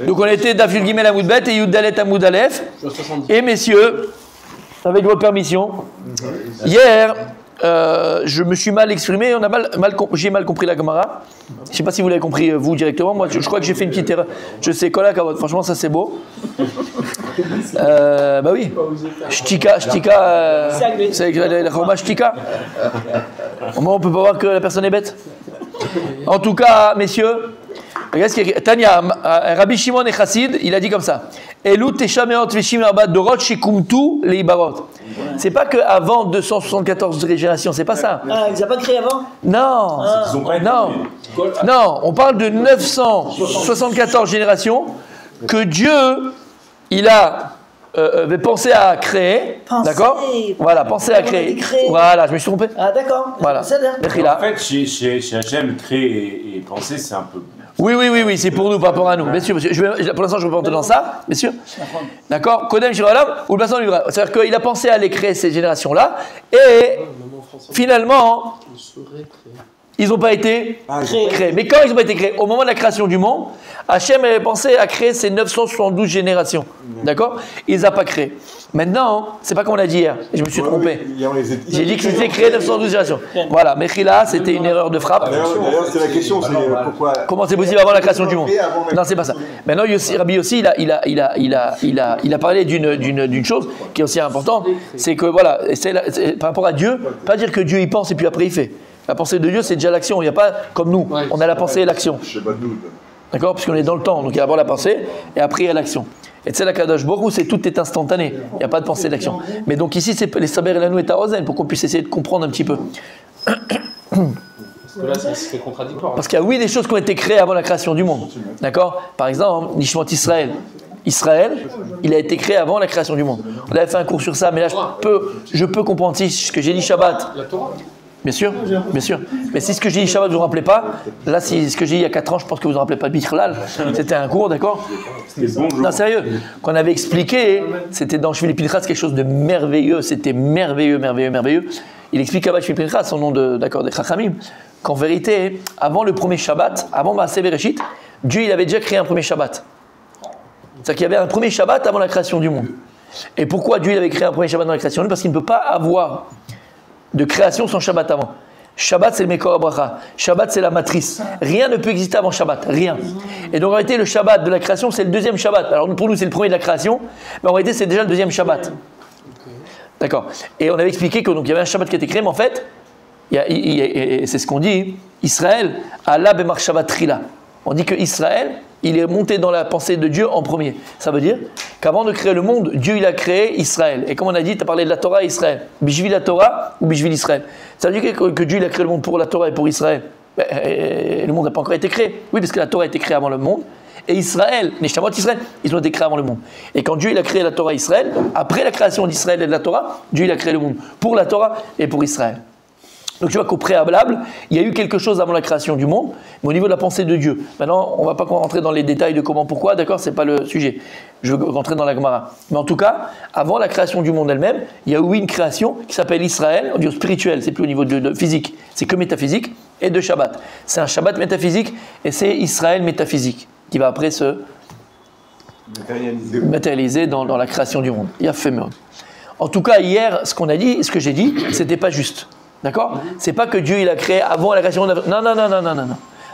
Donc on était Dafil Gimel Amoud Bet et Yud Dalet Amoud Aleph. Et messieurs, avec votre permission, hier, je me suis mal exprimé, j'ai mal compris la Gemara. Je ne sais pas si vous l'avez compris vous directement. Moi, je crois que j'ai fait une petite erreur. Je sais quoi là, franchement, ça c'est beau. Bah oui. Shtika, c'est la Roma Shtika. Au moins, on peut pas voir que la personne est bête. En tout cas, messieurs, regardez ce qu'il y a. Tania, Rabbi Shimon et Chassid, il a dit comme ça. Elu teshameot veshim arbat dorot shekumtu leibarot. C'est pas qu'avant 274 générations, c'est pas ça. Ah, ils n'ont pas créé avant? Non, non, on parle de 974 générations que Dieu, il a pensé à créer, d'accord? Voilà, pensé à créer. Voilà, je me suis trompé. Ah d'accord. Voilà. En fait, chez Hachem, créer et penser, c'est un peu... Oui, c'est pour nous, par rapport à nous. Bien sûr, pour l'instant, je ne vais pas entrer dans ça, bien sûr. D'accord. Kodem Shiralam, ou le passant livra. C'est-à-dire qu'il a pensé à aller créer ces générations-là, et finalement, ils n'ont pas été créés. Mais quand ils n'ont pas été créés, au moment de la création du monde, Hachem avait pensé à créer ces 972 générations. D'accord? Il ne les a pas créés. Maintenant, c'est pas comme on a dit hier, je me suis trompé. J'ai dit que c'était créé 912 générations. Voilà, Mechila, c'était une erreur de frappe. D'ailleurs, c'est la question, c'est pourquoi. Comment c'est possible avant la création du monde? Non, c'est pas ça. Maintenant, Rabbi aussi, il a parlé d'une chose qui est aussi importante, c'est que voilà, par rapport à Dieu, pas dire que Dieu y pense et puis après il fait. La pensée de Dieu, c'est déjà l'action. Il n'y a pas comme nous, on a la pensée et l'action. D'accord? Puisqu'on est dans le temps, donc il y a d'abord la pensée et après il y a l'action. Et tu sais, la Kadosh Baruch Hu, tout est instantané. Il n'y a pas de pensée d'action. Mais donc ici, c'est les Saber et Lanou et Tarozen pour qu'on puisse essayer de comprendre un petit peu. Parce que là, c'est contradictoire. Parce qu'il y a oui des choses qui ont été créées avant la création du monde. D'accord? Par exemple, Nishmat Israël. Israël, il a été créé avant la création du monde. On avait fait un cours sur ça, mais là, je peux comprendre si ce que j'ai dit Shabbat. La Torah. Bien sûr. Mais si ce que j'ai dit Shabbat, vous ne vous rappelez pas, là, si ce que j'ai dit il y a 4 ans, je pense que vous ne vous rappelez pas de Bichlal. C'était un cours, d'accord? Non, sérieux. Qu'on avait expliqué, c'était dans Shvili Pinchas, quelque chose de merveilleux. C'était merveilleux. Il explique à Shvili Pinchas, son nom des Chachamim, qu'en vérité, avant le premier Shabbat, avant Maaseh Bereshit, Dieu il avait déjà créé un premier Shabbat. C'est-à-dire qu'il y avait un premier Shabbat avant la création du monde. Et pourquoi Dieu il avait créé un premier Shabbat dans la création du monde? Parce qu'il ne peut pas avoir de création sans Shabbat avant. Shabbat, c'est le Mekor HaBracha. Shabbat, c'est la matrice. Rien ne peut exister avant Shabbat. Rien. Et donc, en réalité, le Shabbat de la création, c'est le deuxième Shabbat. Alors, pour nous, c'est le premier de la création. Mais en réalité, c'est déjà le deuxième Shabbat. D'accord. Et on avait expliqué qu'il y avait un Shabbat qui a été créé, mais en fait, c'est ce qu'on dit, Israël, Allah bemar Shabbat Trila. On dit que Israël, il est monté dans la pensée de Dieu en premier. Ça veut dire qu'avant de créer le monde, Dieu il a créé Israël. Et comme on a dit, tu as parlé de la Torah et Israël. Bishvil la Torah ou Bishvil Israël. Ça veut dire que Dieu il a créé le monde pour la Torah et pour Israël. Le monde n'a pas encore été créé. Oui, parce que la Torah a été créée avant le monde. Et Israël, les Shamot Israël, ils ont été créés avant le monde. Et quand Dieu il a créé la Torah et Israël, après la création d'Israël et de la Torah, Dieu il a créé le monde pour la Torah et pour Israël. Donc tu vois qu'au préalable, il y a eu quelque chose avant la création du monde, mais au niveau de la pensée de Dieu. Maintenant, on ne va pas rentrer dans les détails de comment, pourquoi, d'accord, ce n'est pas le sujet. Je veux rentrer dans la Gemara. Mais en tout cas, avant la création du monde elle-même, il y a eu une création qui s'appelle Israël, on dit spirituel, c'est plus au niveau de physique, c'est que métaphysique, et de Shabbat. C'est un Shabbat métaphysique, et c'est Israël métaphysique, qui va après se matérialiser dans la création du monde. Il y a fait merde. En tout cas, hier, ce qu'on a dit, ce que j'ai dit, c'était pas juste. D'accord? C'est pas que Dieu il a créé avant la création. Non.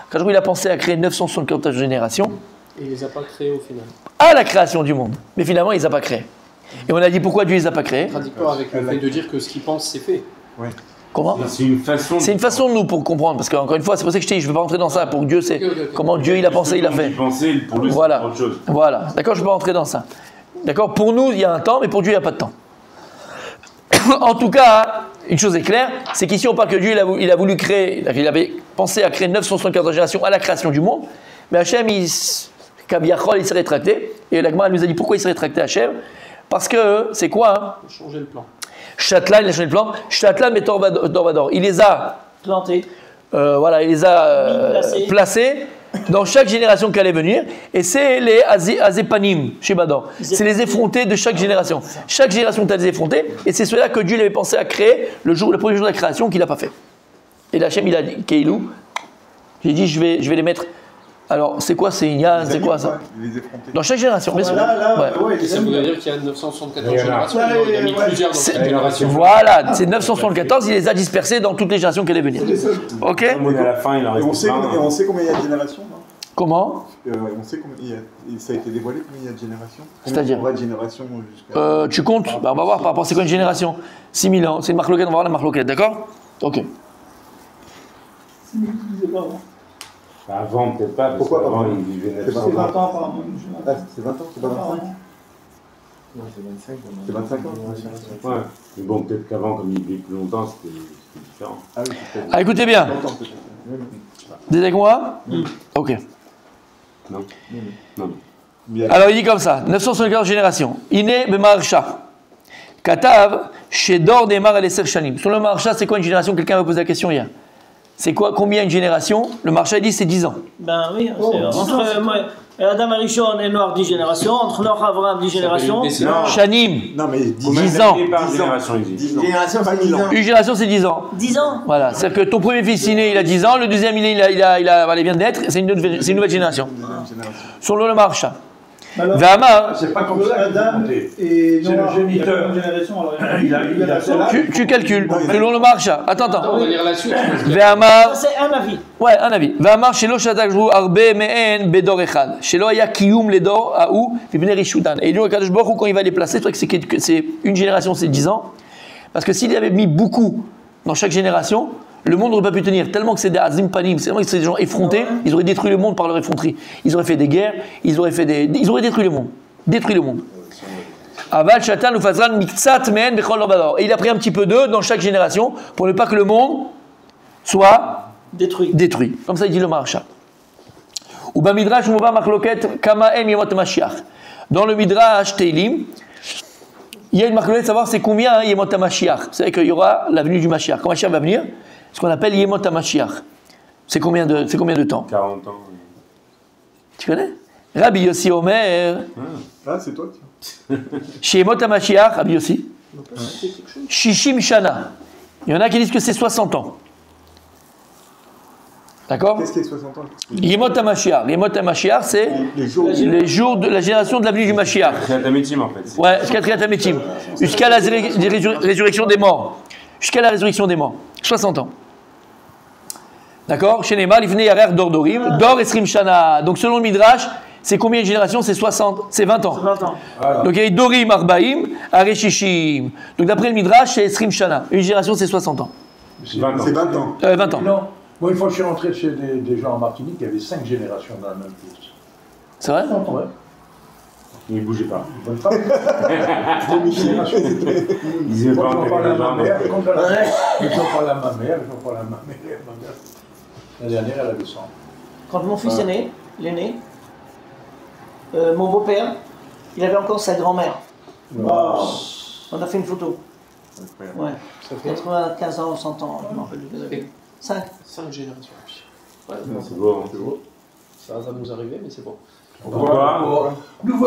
Quand il a pensé à créer 974 générations. Et il les a pas créés au final. À la création du monde. Mais finalement, il les a pas créés. Et on a dit pourquoi Dieu les a pas créés? Contradictoire avec le fait de dire que ce qu'il pense, c'est fait. Ouais. Comment? C'est une façon de nous pour comprendre. Parce qu'encore une fois, c'est pour ça que je te dis, je ne veux pas rentrer dans ça. Pour que Dieu sait comment Dieu il a pensé, il a fait. Pour lui, voilà. c'est autre chose. Voilà. D'accord, je ne veux pas rentrer dans ça. D'accord? Pour nous, il y a un temps, mais pour Dieu, il n'y a pas de temps. En tout cas, une chose est claire, c'est qu'ici on parle que Dieu il a voulu créer, il avait pensé à créer 974 générations à la création du monde, mais Hachem, Kabiachol, il s'est rétracté, et la Gemara nous a dit pourquoi il s'est rétracté Hachem, parce que c'est quoi hein? Il a changé le plan. Shatlan, il a changé le plan, Shatlan mais Torvador, il les a plantés, il les a placés dans chaque génération qui allait venir, et c'est les Azépanim, chez Bador. C'est les effrontés de chaque génération. Chaque génération a des effrontés, et c'est cela que Dieu avait pensé à créer le premier jour de la création qu'il n'a pas fait. Et l'Hachem, il a dit, Keilou, j'ai dit, je vais les mettre Alors, c'est quoi ces Inyan? C'est quoi ça? Les effrontés. Dans chaque génération, bien sûr. Ouais. Et ça voudrait dire qu'il y a 974 générations. Il a mis plusieurs dans chaque génération. Voilà, c'est 974, il les a dispersés dans toutes les générations qui allaient venir. Ok? Comme on est à la fin, il en Et reste plein. on sait combien il y a de générations, non? Comment? On sait combien ça a été dévoilé combien il y a de générations? C'est-à-dire? Combien de générations jusqu'à... Tu comptes? Bah, on va voir par rapport à c'est quoi une génération? 6000 ans, c'est une marloquette, on va voir la marloquette, d'accord? Ok. Bah, avant, peut-être pas, parce Pourquoi pas? qu'avant, il vivait C'est 900 20 ans. ans. Ah, c'est 20 ans, c'est pas 25? Non, c'est 25. C'est 25 ans? Ouais. Mais bon, peut-être qu'avant, comme il vivait plus longtemps, c'était différent. Ah oui, c'est peut-être. Ah, écoutez bien. 30 ans, peut-être. Vous êtes avec moi? Ok. Non. Non. Alors il dit comme ça, 974 générations. Iné Bemarsha. Katav, Shedor Demar El Eser Shanim. Sur le Marsha, c'est quoi une génération? Quelqu'un m'a posé la question hier. C'est quoi, combien une génération? Le Marsha dit c'est 10 ans. Ben oui, entre Adam Arishon et Noir 10 générations, entre Noir Abraham 10 générations. Non. Shanim. Non, mais 10 Combien 10 ans. d'années par 10 ans. génération il dit? Génération, c'est 10 ans. Une génération c'est 10 ans. 10 ans. Voilà, c'est-à-dire que ton premier fils est né, il a 10 ans, le deuxième il vient de naître, c'est une nouvelle génération. Sur le Marsha. Vama, C'est pas comme ça. Adam et C'est le Noah, géniteur. une génération, alors Il a fait là. tu calcules, selon le Marsha. Attends. On va lire la suite. Vama, Ça, c'est un avis. ouais, un avis. Vama, shelo shatakjru arbe me'en bedor echad. Shelo haya kiyum ledor aou vibne rishudan. Et donc, Kadosh Baruch Hu, quand il va les placer, c'est vrai que c'est une génération, c'est 10 ans. Parce que s'il avait mis beaucoup dans chaque génération, le monde n'aurait pas pu tenir. Tellement que c'est des azim panim, c'est vraiment que c'est des gens effrontés, ils auraient détruit le monde par leur effronterie. Ils auraient fait des guerres, ils auraient détruit le monde. Détruit le monde. Aval shatan ufazran miktsat me'en bechol lobador. Et il a pris un petit peu d'eux dans chaque génération pour ne pas que le monde soit détruit. Comme ça, il dit le Maharsha. Uba midrash muba machloket kama em yemot Mashiach. Dans le midrash Teilim, il y a une marloquette de savoir c'est combien Yemot HaMashiach. C'est vrai qu'il y aura la venue du Mashiach. Quand Mashiach va venir, ce qu'on appelle Yemot HaMashiach. C'est combien de temps? 40 ans. Tu connais? Rabbi Yossi Omer. Ah, c'est toi, Chez Yemot HaMashiach, Rabbi Yossi. Shishim Shana. Il y en a qui disent que c'est 60 ans. D'accord? Qu'est-ce qui est 60 ans? Yemot HaMashiach. Yemot HaMashiach, c'est les jours de la génération de la venue du Mashiach. C'est un métier en fait. Ouais, jusqu'à Triat HaMetim. Jusqu'à la résurrection des morts. Jusqu'à la résurrection des morts. 60 ans. D'accord? Chez Neymar, il venait Yarer Dor Dorim. Dor Esrim Shana. Donc selon le Midrash, c'est combien de générations? C'est 60. C'est 20 ans. 20 ans. Donc il y a Dorim Arbaim, Areshishim. Donc d'après le Midrash, c'est Esrim Shana. Une génération, c'est 60 ans. C'est 20 ans. 20 ans. Non. Moi, une fois, je suis rentré chez des gens en Martinique, il y avait 5 générations dans la même pièce. C'est vrai? Ouais. Il ne bougeait pas. Bonne femme. Génération. Il disait pas Quand on parle à ma mère, en quand on parle à ma mère, la dernière, elle avait 100. Quand mon fils est né, l'aîné, mon beau-père, il avait encore sa grand-mère. Wow. On a fait une photo. Ouais. 95 ans, 100 ans, je m'en rappelle plus. 5. 5 générations. Ouais, C'est beau, hein. ça va nous arriver, mais c'est bon. Pourquoi?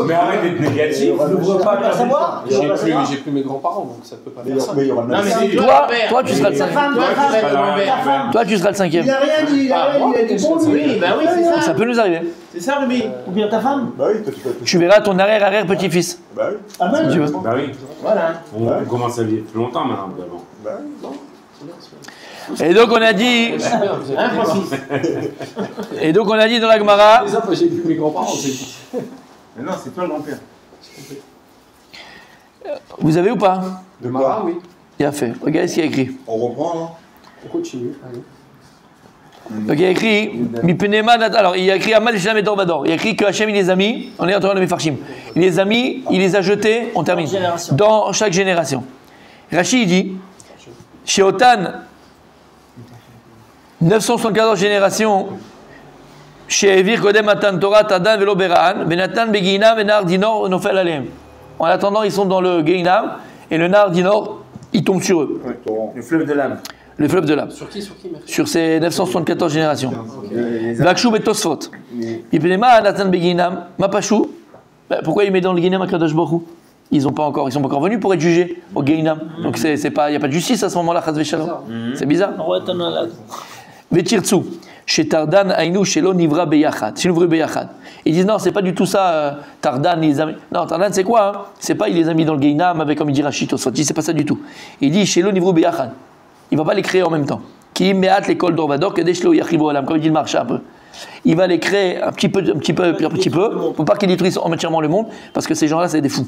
Mais arrête d'être négatif. N'ouvre pas pas savoir. J'ai plus mes grands-parents, donc ça peut pas faire ça. Mais il y aura le Non, mais même. c'est Toi, tu seras le Ta femme, cinquième. Toi, tu seras le cinquième. Il a rien dit, il a dit bon lui. Oui, bah oui, c'est ça. Ça peut nous arriver. C'est ça, Ruby. Ou bien ta femme. Bah oui, toi tu peux. Tu verras ton arrière-petit-fils. Bah oui. Ah ben, Si tu veux. Bah oui. Voilà. On commence à vivre plus longtemps maintenant qu'avant. Bah oui. Et donc on a dit, Hein, Francis? dans la Gemara, Les autres, j'ai plus mes grands-parents, c'est Mais non, c'est toi le grand-père. vous avez ou pas? De quoi? oui. Il a fait. Regardez ce qu'il y a écrit. On reprend, hein? On continue. Allez. Donc il y a écrit, alors il y a écrit Amal Shem et Dorbador. Il y a écrit que Hachem il les a mis, on est en train de Mefarshim. Il les a mis, il les a jetés, on termine. Dans chaque génération. Rashi il dit, chez Otan, 974 générations, chez Evir Kodem Atan Torah Tadan Velo Beraan, Benatan Begina Benar Dinor Nofel Alem. En attendant, ils sont dans le Geinam, et le Nar Dinor, il tombe sur eux. Le fleuve de l'âme. Le fleuve de l'âme. Sur qui, merci? Sur ces 974 générations. Vakshou et Tosfot. Ipnema Natan Beginam, Mapashou. Pourquoi il met dans le Ginam à Kadosh Baruch Hu? Ils sont pas encore venus pour être jugés au Ginam. Donc il n'y a pas de justice à ce moment-là, Chaz Veshalom. C'est bizarre. Vetirtsu. Chez Tardan, Aïnou, chez l'on Nivra Beyachad. Chez l'ouvre Beyachad. Ils disent non, c'est pas du tout ça, Tardan, il les a mis. Non, Tardan, c'est quoi hein? C'est pas, il les a mis dans le Gainam avec, comme il dit Rachid Tosfot. C'est pas ça du tout. Il dit, chez l'on Nivra Beyachad. Il va pas les créer en même temps. Qui meat l'école d'Orvador, que Deshlo Yachivo Alam, comme il dit le marché un peu. Il va les créer un petit peu, pour pas qu'ils détruisent entièrement le monde, parce que ces gens-là, c'est des fous.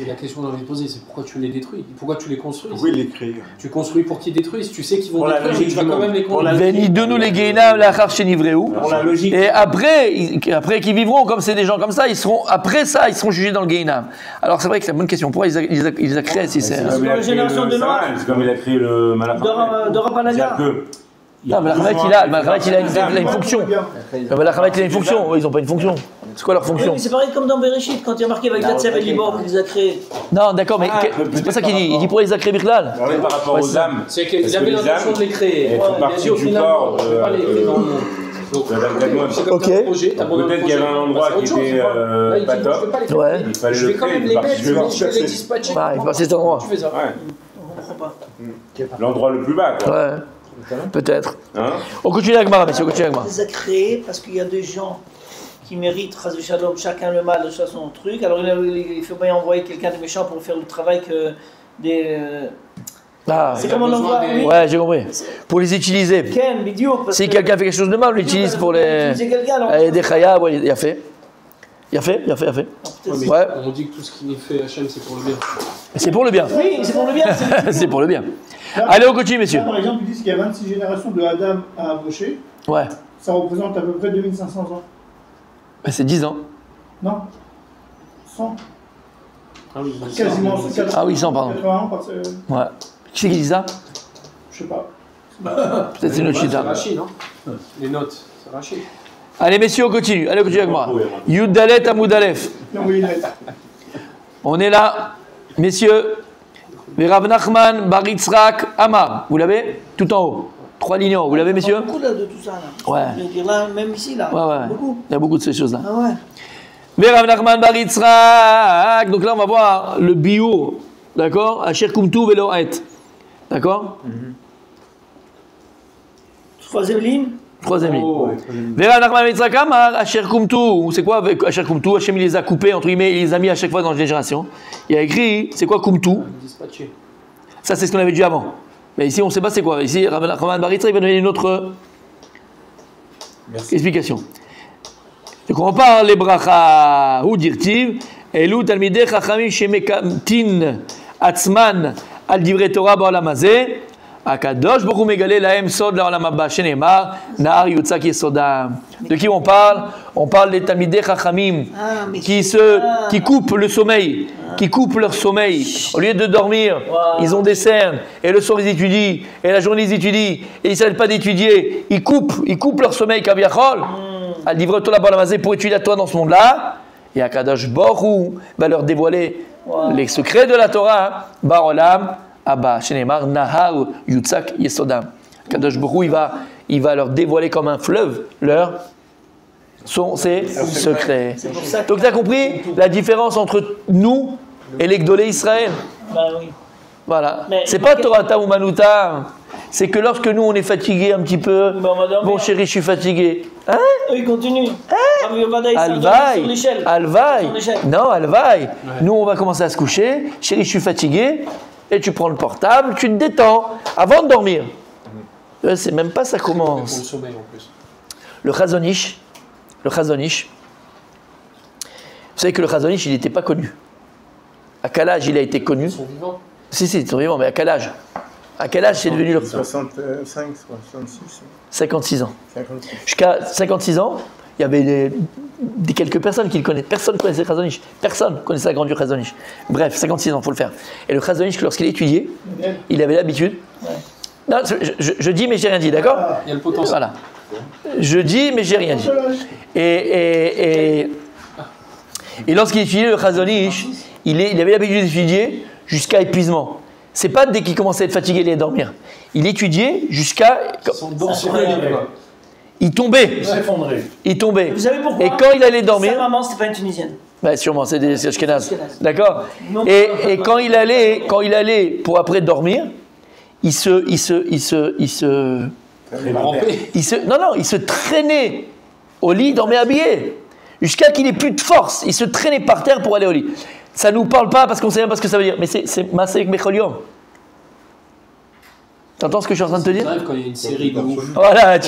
La question que j'ai envie de poser, c'est pourquoi tu les détruis? Pourquoi tu les construis? Oui, les créer. Tu construis pour qu'ils détruisent, tu sais qu'ils vont Pour la détruire, mais logique tu vas du quand monde. même les Pour la construire. Veni de nous les Gainam, la Charchenivreou. Pour la logique. Et après qu'ils vivront, comme c'est des gens comme ça, après ça, ils seront jugés dans le Gainam. Alors c'est vrai que c'est une bonne question. Pourquoi ils les a créés si c'est. C'est comme il a créé génération le de Noir. Saral, c'est comme il a créé le Malachim. De Rapanaga. Non, mais la Khamet, il a une fonction. Non, mais la Khamet, il a une fonction. Eux, ils n'ont pas une fonction. C'est quoi leur Oui, fonction? mais c'est pareil comme dans Bereshit, quand il y a marqué avec Gatsev et Libor qu'il les a créés. Non, d'accord, mais c'est pas ça qu'il dit. Il dit pourquoi ils a créé Birklal. Par rapport aux âmes. C'est qu'il Parce que avait les l'intention âmes, de les créer. elles font Il a partie dit au du final, corps on ne peut pas les créer dans le monde. Donc, c'est comme Ok. un projet, t'as besoin d'un Peut-être qu'il y avait un projet, endroit bah, c'est qui autre chose, était tu vois. Là, il dit, pas je top. peux pas les faire. Ouais. Il fallait Je vais le quand créer. même les mettre, parce que- mais je vais les dispatcher. Ah, il passe cet endroit. Tu fais ça. Ouais. On comprend pas. L'endroit le plus bas, quoi. Ouais. Peut-être. Hein? On continue avec Mara, messieurs, on continue avec Mara. Il les a créés parce qu'il y a des gens qui méritent, Chazé Shalom, chacun le mal, chacun son truc. Alors il faut bien envoyer quelqu'un de méchant pour faire le travail que des. Ah, C'est comme on envoie. Oui. ouais, j'ai compris. Pour les utiliser. Ken, vidéo. Si quelqu'un fait quelque chose de mal, on l'utilise pour les. Des khayas, ouais, il a fait. Il a fait. Ouais. On dit que tout ce qui fait Hachem, c'est pour le bien. C'est pour le bien. Oui, c'est pour le bien. C'est pour le bien. Allez, on continue, messieurs. Là, par exemple, ils disent qu'il y a 26 générations de Adam à Moshe. Ouais. Ça représente à peu près 2500 ans. Mais c'est 10 ans. Non 100. Ah oui, Quasiment. Ah oui, 100, pardon. 80 ans, parce que, Ouais. Qui c'est qui dit ça? je sais pas. Peut-être c'est notre C'est chita. Rachid, non? Les notes, c'est Rachid. Allez, messieurs, on continue. Allez, on continue avec moi. Yud Dalet Amud Aleph. Non, oui, il est. On est là, messieurs. Rav Nachman Bar Yitzhak Amar. Vous l'avez? Tout en haut. 3 lignes en haut. Vous l'avez, messieurs? Beaucoup là, de tout ça. Là. Ouais. Je veux dire, là, même ici, là. Ouais. Beaucoup. Il y a beaucoup de ces choses-là. Ah ouais. Mais Rav Nachman Bar Yitzhak. Donc là, on va voir le bio. D'accord? Asher Kumtu Velo Et. D'accord? Troisième ligne. Troisième ligne. Oh. Rav Nachman Bar Yitzhak Amar. Asher Kumtu. C'est quoi avec Asher Kumtu? Hachem, il les a coupés, entre guillemets, il les a mis à chaque fois dans les générations. Il y a écrit, c'est quoi Kumtu? Dispatché. Ça, c'est ce qu'on avait dit avant. Mais ici, on ne sait pas c'est quoi. Ici, Rav Nachman Bar Yitzhak, il va donner une autre explication. Donc, on parle les bracha ou dirtiv, Elu talmidei chachamim shemekamtin atzman al divrei Torah ba'olam hazeh, Akadosh Baruch Hu megale lahem sod la'olam haba, shenemar nahar yutzak yesodam. De qui on parle? On parle des talmidei chachamim qui coupent le sommeil, qui coupent leur sommeil. Au lieu de dormir, ils ont des cernes, et le soir ils étudient, et la journée ils étudient, et ils ne s'arrêtent pas d'étudier. Ils coupent leur sommeil, kaviachol. Al divrei Torah ba'olam hazeh, pour étudier la Torah dans ce monde-là. Et Akadosh Baruch Hu va leur dévoiler les secrets de la Torah. Ba'olam haba, shenemar nahar yutzak yesodam. Akadosh Baruch Hu, il va leur dévoiler comme un fleuve ses secrets. C'est pour ça que. Donc tu as compris la différence entre nous et les Gdolé Israël. Bah oui. Voilà. Mais- C'est pas Torata ou Manuta. C'est que lorsque nous on est fatigué un petit peu. Bah, on va dormir. Bon chéri, je suis fatigué. Hein? Eux, ils continuent. Rabbi Ovada, il s'est Alvaï, sur l'échelle. Alvaï. Sur l'échelle. Non, Alvaï. Nous, on va commencer à se coucher. Chérie, je suis fatigué. Et tu prends le portable, tu te détends avant de dormir. C'est même pas ça Pour le commence. sommeil en plus. Le Chazonish. Vous savez que le Chazonish, il n'était pas connu. À quel âge il a été connu? Ils sont vivants. Si, ils sont vivants, mais à quel âge? À quel âge c'est devenu le 65, 66, 56 ans. 56. Jusqu'à 56 ans, il y avait quelques personnes qui le connaissaient. Personne ne connaissait le Chazonish. Personne ne connaissait la grandeur du Chazonish. Bref, 56 ans, il faut le faire. Et le Chazonish, lorsqu'il étudiait, il avait l'habitude. Non, je dis, mais j'ai rien dit, d'accord? Il y a le potentiel. Voilà. Je dis, mais j'ai rien dit. Et lorsqu'il étudiait le Chazonish, il avait l'habitude d'étudier jusqu'à épuisement. C'est pas dès qu'il commençait à être fatigué, il allait dormir. Il étudiait jusqu'à. Ils sont dans sur le livre. Il tombait. Il s'effondrait. Il tombait. Vous savez pourquoi? Et quand il allait Sa dormir. maman, c'était pas une Tunisienne. Bah, sûrement, c'est des Ashkénazes. Ashkénazes. D'accord. Non. Et quand il allait pour après dormir, il se il se traînait au lit, il dormait habillé. Jusqu'à qu'il n'ait plus de force. Il se traînait par terre pour aller au lit. Ça ne nous parle pas parce qu'on ne sait même pas ce que ça veut dire. Mais c'est Masek Mecholiom. T'entends ce que je suis en train de te dire? Quand il y a une série de ouf. Voilà,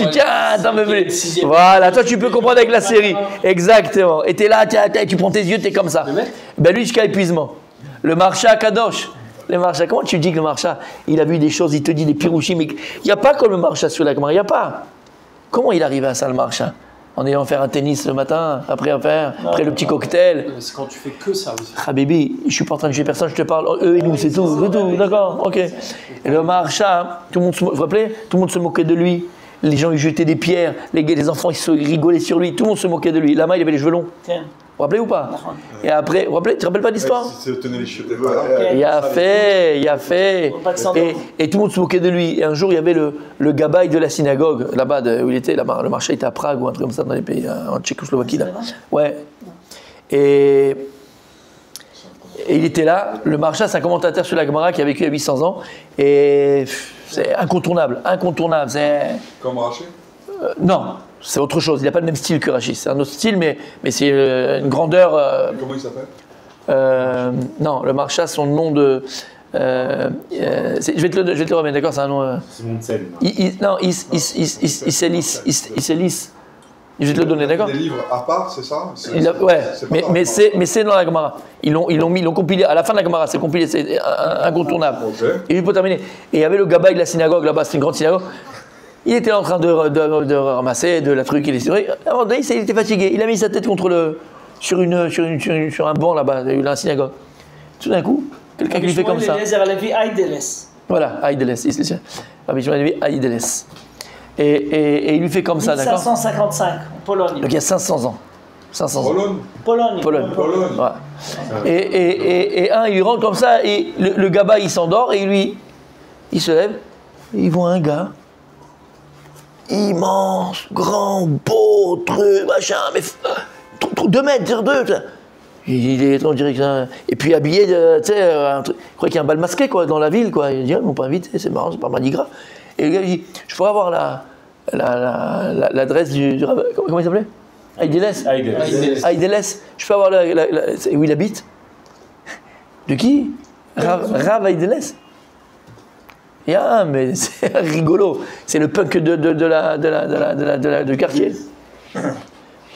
voilà, toi tu peux comprendre avec la série. Exactement. Et t'es là, tu prends tes yeux, t'es comme ça. Ben lui jusqu'à épuisement. Le Marsha Kadosh. Le Marsha, comment tu dis que le Marsha, il a vu des choses, il te dit des pirouchis, mais il n'y a pas comme le Marsha sur la Gemara, il n'y a pas. Comment il arrive à ça le Marsha? En ayant fait un tennis le matin, après le petit cocktail. C'est quand tu fais que ça aussi. Ah baby, je suis pas en train de juger personne, je te parle, eux et nous, c'est tout, d'accord, ok. Et le Maharsha, tout le monde vous vous rappelez? Tout le monde se moquait de lui, les gens lui jetaient des pierres, les enfants ils se rigolaient sur lui, tout le monde se moquait de lui. Là-bas, il avait les cheveux longs. Vous vous rappelez ou pas? Et après, vous tu te rappelles pas l'histoire? Si tenait les cheveux. Il a fait. Et tout le monde se moquait de lui. Et un jour, il y avait le gabaï de la synagogue, là-bas où il était, là-bas, le marché était à Prague ou un truc comme ça, dans les pays, en Tchécoslovaquie. Là. Ouais. Et il était là. Le Maharsha, c'est un commentateur sur la Gemara qui a vécu à 800 ans. Et c'est incontournable. Comme Raché? Non. C'est autre chose, il n'a pas le même style que Rashi. C'est un autre style, mais c'est une grandeur. Comment il s'appelle? Non, le Maharsha, son nom de. Je vais te le remettre, d'accord? C'est un nom. C'est mon scène. Non, Isélis. Je vais te le donner, d'accord? Des livres à part, c'est ça? Ouais, mais c'est dans la Gemara. Ils l'ont compilé. À la fin de la Gemara, c'est compilé, c'est incontournable. Okay. Et juste pour terminer. Et il y avait le gabaï de la synagogue là-bas, c'est une grande synagogue. Il était en train de ramasser de la truc, il était fatigué. Il a mis sa tête sur un banc là-bas, dans la synagogue. Tout d'un coup, quelqu'un qui lui fait comme ça. Voilà, Aïdeles. Rabbi Shmuel Levi Aïdeles. Et il lui fait comme ça, d'accord? 1555, en Pologne. Donc il y a 500 ans. 500 ans. Pologne. Voilà. Et il lui rentre comme ça, et le gaba il s'endort, et lui, il se lève, et il voit un gars. Immense, grand, beau, truc, machin, mais 2 mètres sur 2. Il est, on dirait que ça. Et puis habillé, tu sais, je crois qu'il y a un bal masqué quoi, dans la ville. Quoi. Il dit, ils m'ont pas invité, c'est marrant, c'est pas Mardi Gras. Et le gars, il dit, je pourrais avoir l'adresse du rabbin. Comment il s'appelait? Aïdeles. Je peux avoir où il habite? De qui? Rav Aïdeles. Mais c'est rigolo. C'est le punk de quartier.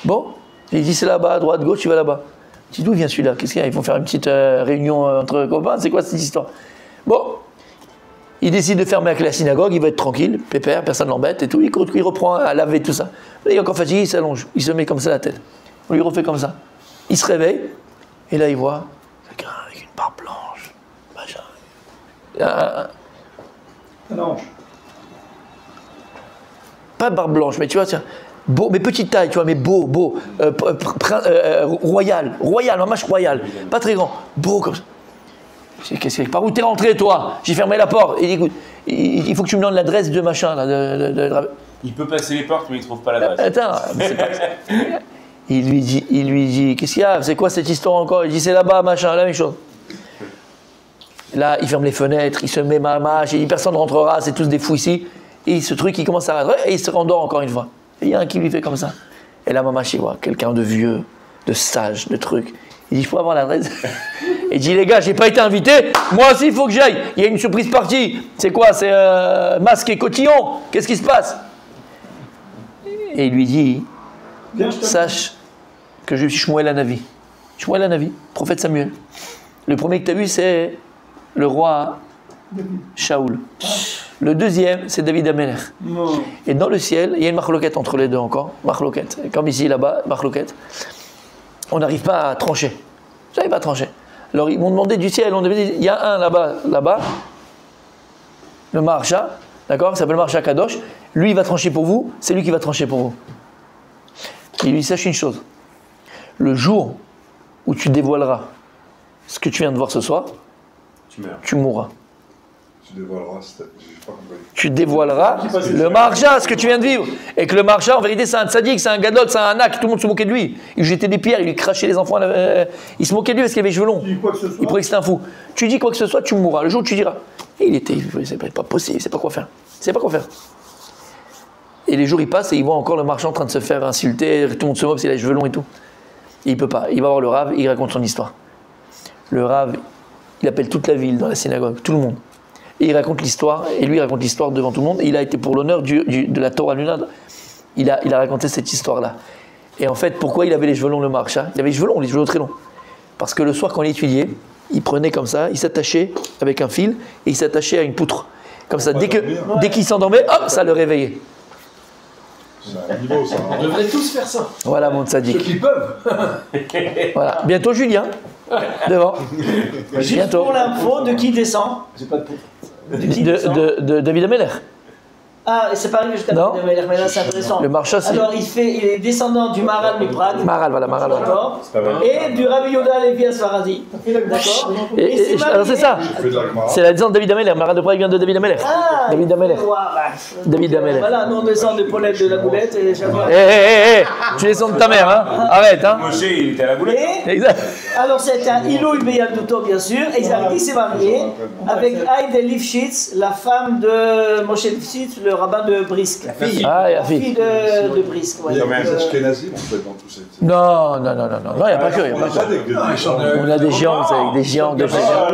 Bon, il dit c'est là-bas, à droite, gauche, tu vas là-bas. Je dis d'où vient celui-là? Qu'est-ce qu'il y a? Ils vont faire une petite réunion entre copains. C'est quoi cette histoire? Bon, il décide de fermer avec la synagogue, il va être tranquille, pépère, personne ne l'embête et tout. Il reprend à laver tout ça. Là, il est encore fatigué, il s'allonge, il se met comme ça la tête. On lui refait comme ça. Il se réveille et là il voit quelqu'un avec une barbe blanche, machin. Un ange. Pas barbe blanche, mais tu vois, tiens, beau, mais petite taille, tu vois, mais beau, royal, un match royal, pas très grand, beau comme ça. Par où t'es rentré, toi? J'ai fermé la porte. Il dit, écoute, il faut que tu me donnes l'adresse de machin, là, Il peut passer les portes, mais il ne trouve pas l'adresse. Attends, c'est pas ça. Il lui dit, qu'est-ce qu'il y a? C'est quoi cette histoire encore? Il dit, c'est là-bas, machin, la même chose. Là, il ferme les fenêtres, il se met mamache, il dit personne ne rentrera, c'est tous des fous ici. Et ce truc, il commence à rentrer et il se rendort encore une fois. Et il y a un qui lui fait comme ça. Et là, mamache, il voit quelqu'un de vieux, de sage, de truc. Il dit, je peux avoir l'adresse? Il dit, les gars, j'ai pas été invité, moi aussi, il faut que j'aille. Il y a une surprise partie. C'est quoi? C'est masque et cotillon. Qu'est-ce qui se passe? Et il lui dit, sache que je suis Shmuel Hanavi. Shmuel Hanavi, prophète Samuel. Le premier que tu as vu, c'est le roi Shaoul. Le deuxième, c'est David Amelech. Et dans le ciel, il y a une marloquette entre les deux encore. Marloquette. Comme ici, là-bas, marloquette. On n'arrive pas à trancher. J'arrive pas à trancher. Alors, ils m'ont demandé du ciel. On avait dit, il y a un là-bas, le Maharsha, d'accord, il s'appelle Maharsha Kadosh. Lui, il va trancher pour vous, c'est lui qui va trancher pour vous. Il lui sache une chose. Le jour où tu dévoileras ce que tu viens de voir ce soir, tu mourras. Tu dévoileras le Maharsha, ce que tu viens de vivre. Et que le Maharsha, en vérité, c'est un tzaddik, c'est un gadol, c'est un ak, tout le monde se moquait de lui. Il jetait des pierres, il lui crachait les enfants. Il se moquait de lui parce qu'il avait les cheveux longs. Il croyait que c'était un fou. Tu dis quoi que ce soit, tu mourras. Le jour où tu diras. Et il sait pas possible, il sait pas quoi faire. Il sait pas quoi faire. Et les jours ils passent et ils voient encore le marchand en train de se faire insulter, tout le monde se moque, c'est les cheveux longs et tout. Et il peut pas. Il va voir le Rav, il raconte son histoire. Le Rav, il appelle toute la ville dans la synagogue, tout le monde. Et il raconte l'histoire, et lui il raconte l'histoire devant tout le monde. Et il a été pour l'honneur de la Torah Lunad. Il a raconté cette histoire-là. Et en fait, pourquoi il avait les cheveux longs le marchand? Il avait les cheveux longs, les cheveux très longs. Parce que le soir quand il étudiait, il prenait comme ça, il s'attachait avec un fil, et il s'attachait à une poutre. Comme ça, dès qu'il s'endormait, hop, ça le réveillait. C'est un niveau, ça. On devrait tous faire ça. Voilà mon Ceux tzaddik. qui peuvent. Voilà. Bientôt Julien, devant. Juste Bientôt. pour l'info, de qui descend? J'ai pas de poutre. De qui descend? De David Ameller. Ah, c'est pareil jusqu'à Non. mais là c'est intéressant. Le marchand, c'est Alors il est descendant du Maral Miprag. Maral, voilà, Maral. Voilà. D'accord. C'est pas mal. Et du Rabbi Yoda Levi Asfaradi. D'accord. Alors c'est ça. Je fais de la Gemara. C'est la descendance de David Ameller. Maral de Prague vient de David Ameller. Ah, David Ameller. David Ameller. Voilà, nous on descend de Paulette de la Boulette et chacun. Tu descends de ta mère, hein. Arrête, hein. Moshe, il était à la boulette. Et Exact. alors c'est un Ilou Beyal Douto bien sûr. Et Zardi s'est marié avec Heide Lifshitz, la femme de Moshe Lifshitz, le rabbin de Brisk. La fille. Ah, la La fille. fille de Brisk. Ouais. Il y a Quand même. des Ashkenazim, en fait, dans tous ces... Non, il n'y a pas que. On n'a pas des On a des géants, vous savez, des géants de Je les vois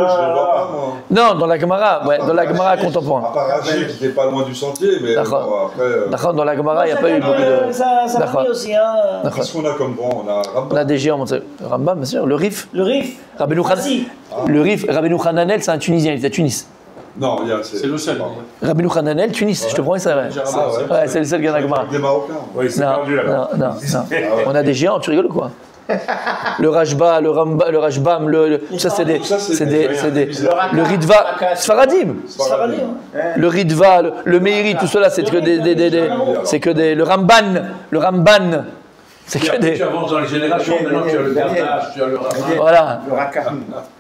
pas, moi. Non, dans la Gemara, ouais, dans la Gemara À contemporaine. part Rachid, qui n'était pas loin du sentier, mais D'accord. bon, après... D'accord, dans la Gemara, il n'y a pas eu Chacun, beaucoup de. Ça D'accord. varie aussi. Hein. D'accord. Qu'est-ce qu'on a comme grand? On a On Rambam. a des géants, Rambam, bien sûr, le Rif. Le Rif. Rabbeinu Ah, si. Rabbeinu Hananel, c'est un Tunisien, il est à Tunis. Non, il y a... C'est le seul. Rabbeinu Hananel, Tunis, je te promets, c'est vrai. Ah ouais. Ouais, c'est le seul qui a la Gemara. Des Marocains. Oui, c'est Non, perdu là-bas. non. On a des géants, tu rigoles ou quoi? Le Rajba, le Rajbam, ça c'est des, le Ritva, Sfaradim, Sfaradi, hein. le Ritva, le Meiri, tout cela c'est que c'est que des, le Ramban, c'est que des, Tu avances dans les générations, maintenant tu as le Gardache, tu as le Rabbin. voilà. Le Raka.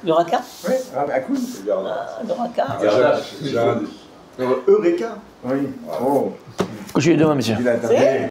Le Raka. Oui, à coup. Regarde. Ah, le Raka. Gardache. J'ai un indice. Eureka. Oui. Oh, Couchez demain, monsieur. il a interdit.